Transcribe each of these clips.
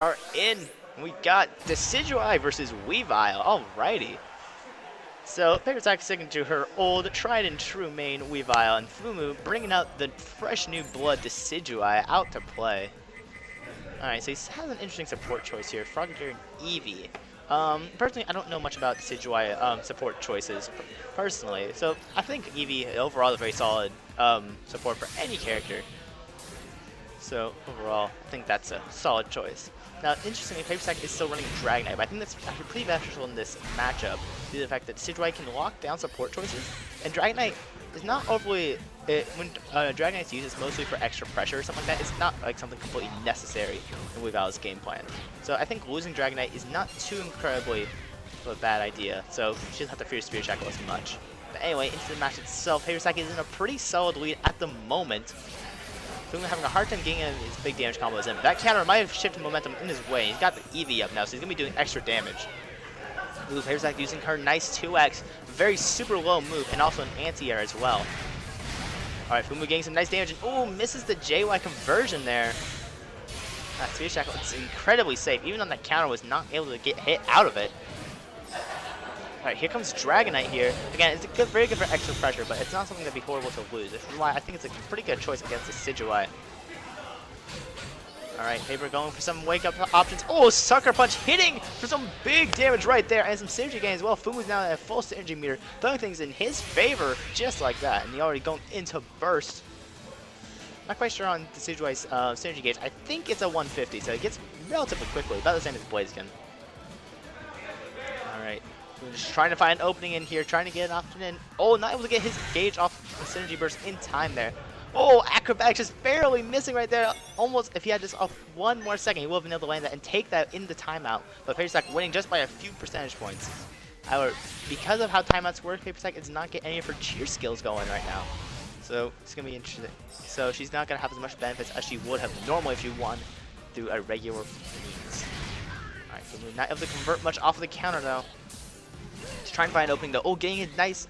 Are in. We got Decidueye versus Weavile. Alrighty. So PaperSak sticking to her old, tried and true main Weavile, and Fumu bringing out the fresh new blood Decidueye out to play. Alright, so he has an interesting support choice here. Frogger and Eevee. Personally, I don't know much about Decidueye support choices personally, so I think Eevee overall is a very solid support for any character. So overall, I think that's a solid choice. Now, interestingly, PaperSak is still running Dragonite, but I think that's actually pretty beneficial in this matchup due to the fact that Decidueye can lock down support choices, and Dragonite is not overly... when Dragonite's used, it's mostly for extra pressure or something like that. It's not like something completely necessary in Weavile's game plan. So I think losing Dragonite is not too incredibly of a bad idea, so she doesn't have to fear Spirit Shackle as much. But anyway, into the match itself, PaperSak is in a pretty solid lead at the moment. Fumu having a hard time getting in his big damage combos in. That counter might have shifted momentum in his way. He's got the Eevee up now, so he's going to be doing extra damage. Ooh, PaperSak using her nice 2x, very super low move, and also an anti-air as well. Alright, Fumu getting some nice damage, and ooh, misses the JY conversion there. That Spirit Shackle is incredibly safe, even on that counter was not able to get hit out of it. Alright, here comes Dragonite here. Again, it's good, very good for extra pressure, but it's not something that'd be horrible to lose. This is why I think it's a pretty good choice against the Decidueye. Alright, Paper going for some wake-up options. Oh, Sucker Punch hitting for some big damage right there, and some synergy gain as well. Fumu's now at a full synergy meter, throwing things in his favor just like that, and he already going into burst. Not quite sure on Decidueye's synergy gauge. I think it's a 150, so it gets relatively quickly, about the same as Blaziken. Alright. We're just trying to find an opening in here, trying to get an option in. Oh, not able to get his gauge off the synergy burst in time there. Oh, Acrobat just barely missing right there. Almost, if he had just off one more second, he would have been able to land that and take that in the timeout. But PaperSak winning just by a few percentage points. However, because of how timeouts work, PaperSak is not getting any of her cheer skills going right now. So it's going to be interesting. So she's not going to have as much benefits as she would have normally if she won through a regular means. Alright, so we're not able to convert much off of the counter though. Just trying to find an opening though. Oh, getting a nice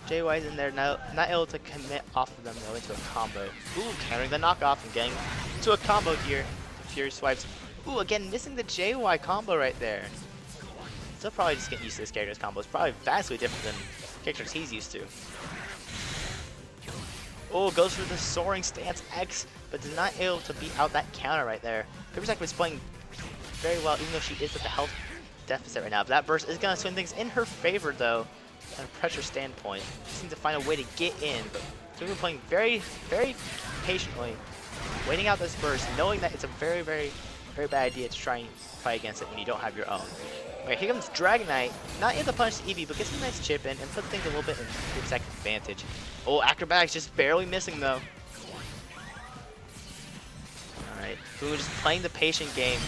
JY's in there. Now, not able to commit off of them though into a combo. Ooh, countering the knockoff and getting into a combo here. Fury swipes. Ooh, again, missing the JY combo right there. Still probably just getting used to this character's combo. It's probably vastly different than characters he's used to. Oh, goes for the soaring stance X, but is not able to beat out that counter right there. PaperSak was playing very well, even though she is at the health deficit right now. But that burst is going to swing things in her favor, though, at a pressure standpoint. Just needs to find a way to get in, but she's been playing very, very patiently, waiting out this burst, knowing that it's a very, very, very bad idea to try and fight against it when you don't have your own. Okay, here comes Dragonite, not able to punish Eevee, but gets a nice chip in and puts things a little bit in PaperSak's advantage. Oh, Acrobatics just barely missing though. Alright, Fumu just playing the patient game.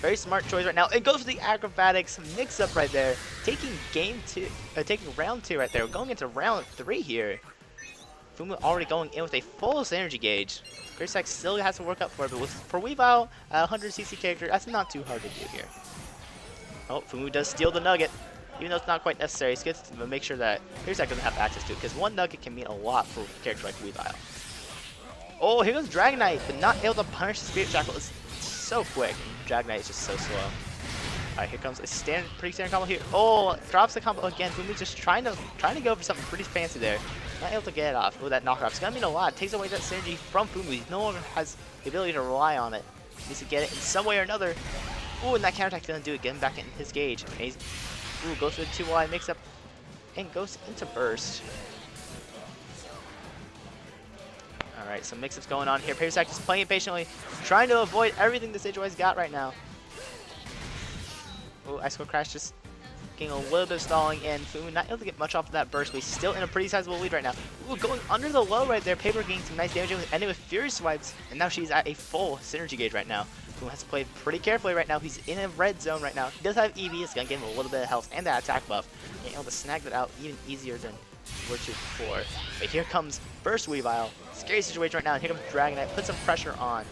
Very smart choice right now. It goes for the Acrobatics mix-up right there, taking taking round 2 right there. We're going into round 3 here. Fumu already going in with a full synergy gauge. PaperSak still has to work up for it, but for Weavile, a 100cc character, that's not too hard to do here. Oh, Fumu does steal the nugget, even though it's not quite necessary. It's good to make sure that PaperSak doesn't have access to it, because one nugget can mean a lot for a character like Weavile. Oh, here goes Dragonite, but not able to punish the Spirit Shackle. It's so quick. Dragonite is just so slow. Alright, here comes a pretty standard combo here. Oh, drops the combo again. Fumu's just trying to go for something pretty fancy there. Not able to get it off. Oh, that knockoff. It's gonna mean a lot. It takes away that synergy from Fumu. He no longer has the ability to rely on it. He needs to get it in some way or another. Ooh, and that counterattack doesn't do it. Getting back in his gauge. Amazing. Ooh, goes for the 2Y mix up and goes into burst. Alright, some mix-ups going on here. PaperSak just playing it patiently, trying to avoid everything the Decidueye's got right now. Ooh, Ice Cold Crash just getting a little bit of stalling in. Fumu not able to get much off of that burst, but he's still in a pretty sizable lead right now. Ooh, going under the low right there. Paper getting some nice damage, ending with Fury Swipes, and now she's at a full synergy gauge right now. Fumu has to play pretty carefully right now. He's in a red zone right now. He does have Eevee. It's going to give him a little bit of health and that attack buff. Being able to snag that out even easier than were to before. But here comes Burst Weavile. Scary situation right now. And here comes Dragonite. Put some pressure on.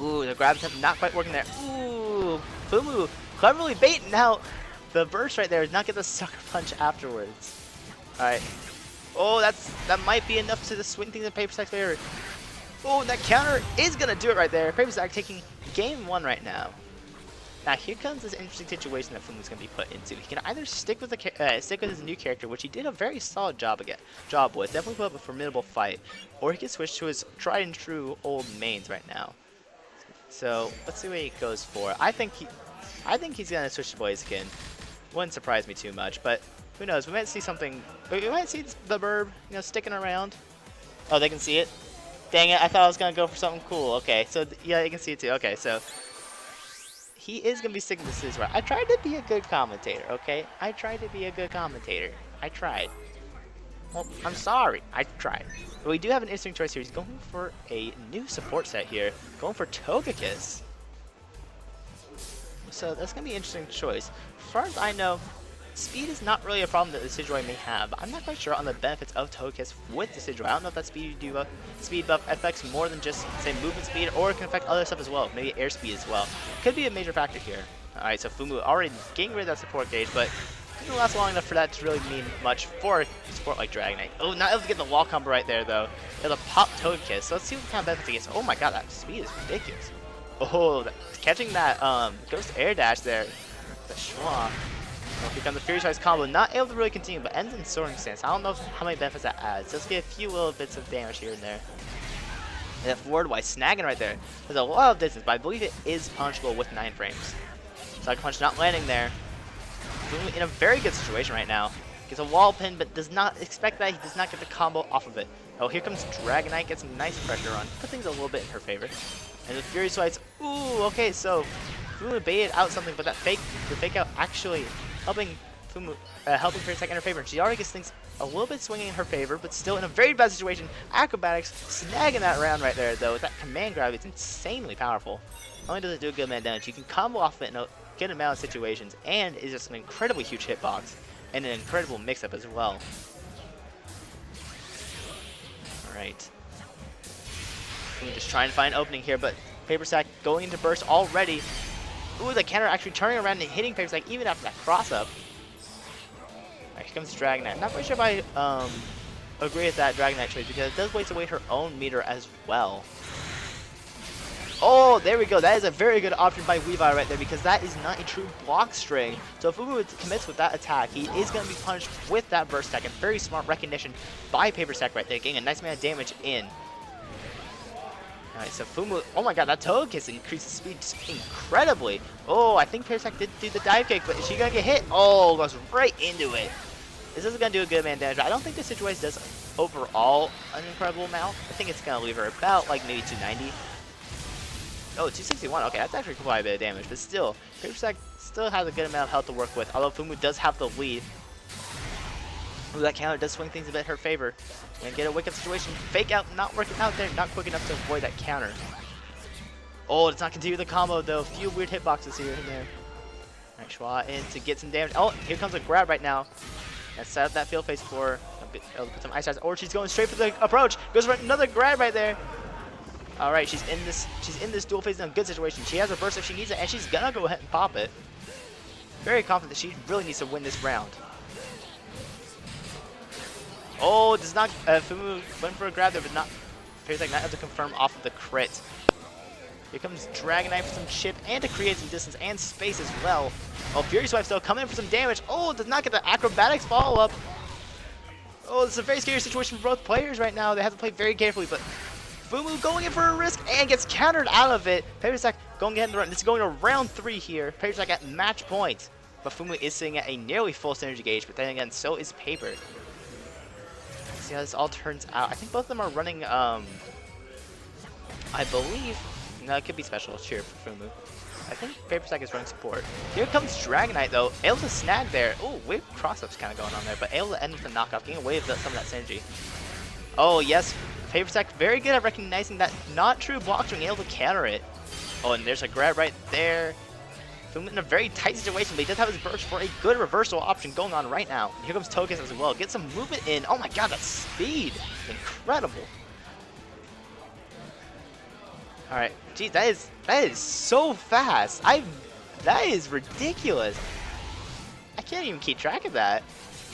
Ooh, the grab attempt not quite working there. Ooh, Fumu cleverly baiting out the burst right there. Does not get the Sucker Punch afterwards. Alright. Oh, that might be enough to swing things in PaperSak's favor. Oh, and that counter is going to do it right there. PaperSak taking game 1 right now. Now here comes this interesting situation that Fumu's going to be put into. He can either stick with his new character, which he did a very solid job with, definitely put up a formidable fight, or he can switch to his tried and true old mains right now. So let's see what he goes for. I think he's going to switch to Blaziken. Wouldn't surprise me too much, but who knows? We might see something. We might see the Burb, sticking around. Oh, they can see it. Dang it! I thought I was going to go for something cool. Okay, so yeah, you can see it too. Okay, so. He is going to be sticking to Decidueye. I tried to be a good commentator, okay? I tried to be a good commentator. I tried. Well, I'm sorry. I tried. But we do have an interesting choice here. He's going for a new support set here. Going for Togekiss. So that's going to be an interesting choice. As far as I know, speed is not really a problem that the Decidueye may have. But I'm not quite sure on the benefits of Togekiss with Decidueye. I don't know if that speed buff affects more than just, say, movement speed, or it can affect other stuff as well. Maybe airspeed as well. Could be a major factor here. Alright, so Fumu already getting rid of that support gauge, but it didn't last long enough for that to really mean much for a support like Dragonite. Oh, not able to get the wall combo right there, though. Able to pop Togekiss. So let's see what kind of benefits he gets. Oh my god, that speed is ridiculous. Oh, catching that Ghost Air Dash there. The schwa. Well, here comes the Fury Size combo. Not able to really continue, but ends in Soaring Stance. I don't know how many benefits that adds. Let's get a few little bits of damage here and there. And that forward Y snagging right there. There's a lot of distance, but I believe it is punchable with 9 frames. Sucker Punch not landing there. Fumu in a very good situation right now. Gets a wall pin, but does not expect that. He does not get the combo off of it. Oh, here comes Dragonite. Gets some nice pressure on. Put things a little bit in her favor. And the Fury Swites. Ooh, okay, so Fumu baited out something, but the fake out actually helping PaperSak in her favor. And she already gets things a little bit swinging in her favor, but still in a very bad situation. Acrobatics snagging that round right there, though. With that command grab, it's insanely powerful. Not only does it do a good amount of damage, you can combo off it in a good amount of situations, and it's just an incredibly huge hitbox and an incredible mix-up as well. Alright. I'm just trying to find an opening here, but PaperSak going into burst already. Ooh, the counter actually turning around and hitting PaperSak even after that cross-up. Alright, here comes Dragonite. I'm not quite sure if I agree with that Dragonite choice, because it does waste away her own meter as well. Oh, there we go. That is a very good option by Weavile right there, because that is not a true block string. So if Fumu commits with that attack, he is going to be punished with that burst attack. And very smart recognition by PaperSak right there, getting a nice amount of damage in. Alright, so Fumu, oh my god, that Togekiss increases speed just incredibly. Oh, I think PaperSak did do the dive kick, but is she going to get hit? Oh, goes right into it. This is going to do a good amount of damage. I don't think the Decidueye does overall an incredible amount. I think it's going to leave her about like maybe 290. Oh, 261. Okay, that's actually quite a bit of damage, but still, PaperSak still has a good amount of health to work with, although Fumu does have the lead. Ooh, that counter does swing things a bit in her favor. And get a wake-up situation. Fake out, not working out there, not quick enough to avoid that counter. Oh, it's not continue the combo, though. A few weird hitboxes here and there. Alright, Schwa in to get some damage. Oh, here comes a grab right now. And set up that field face for able to put some ice eyes. Or she's going straight for the approach. Goes for another grab right there. Alright, she's in this dual phase in a good situation. She has a burst if she needs it, and she's gonna go ahead and pop it. Very confident that she really needs to win this round. Oh, does not Fumu went for a grab there, but not PaperSak not able to confirm off of the crit. Here comes Dragonite for some chip and to create some distance and space as well. Oh, Fury Swipe still coming in for some damage. Oh, does not get the acrobatics follow up. Oh, this is a very scary situation for both players right now. They have to play very carefully, but Fumu going in for a risk and gets countered out of it. PaperSak going ahead and run. This is going to round 3 here. PaperSak at match point. But Fumu is sitting at a nearly full synergy gauge, but then again, so is Paper. Let's see how this all turns out. I think both of them are running, I believe, no, it could be special cheer for Fumu. I think PaperSak is running support. Here comes Dragonite, though. Able to snag there. Oh, weird cross-ups kind of going on there, but able to end with a knockoff, getting away with some of that synergy. Oh, yes. PaperSak very good at recognizing that not true block string, able to counter it. Oh, and there's a grab right there. Fumu in a very tight situation, but he does have his burst for a good reversal option going on right now. Here comes Togekiss as well. Get some movement in. Oh my god, that speed. Incredible. Alright. Geez, that is so fast. That is ridiculous. I can't even keep track of that.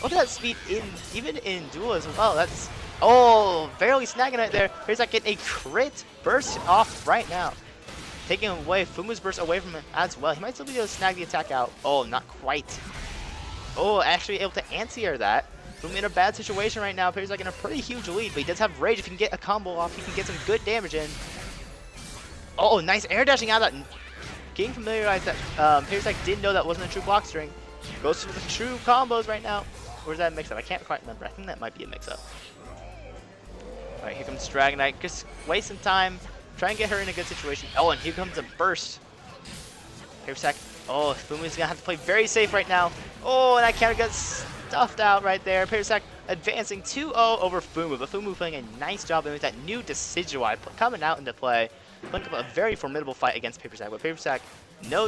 Look at that speed even in duel as well. Oh, barely snagging it there. PaperSak getting a crit burst off right now. Taking away Fumu's burst away from him as well. He might still be able to snag the attack out. Oh, not quite. Oh, actually able to anti-air that. Fumu in a bad situation right now. PaperSak in a pretty huge lead, but he does have rage. If he can get a combo off, he can get some good damage in. Oh, nice air dashing out of that. Getting familiarized that PaperSak didn't know that wasn't a true block string. Goes for the true combos right now. Or is that a mix-up? I can't quite remember. I think that might be a mix-up. Alright, here comes Dragonite. Just waste some time. Try and get her in a good situation. Oh, and here comes a burst. PaperSak. Oh, Fumu's gonna have to play very safe right now. Oh, and that counter got stuffed out right there. PaperSak advancing 2-0 over Fumu. But Fumu playing a nice job with that new Decidueye coming out into play. Putting up a very formidable fight against PaperSak. But PaperSak knows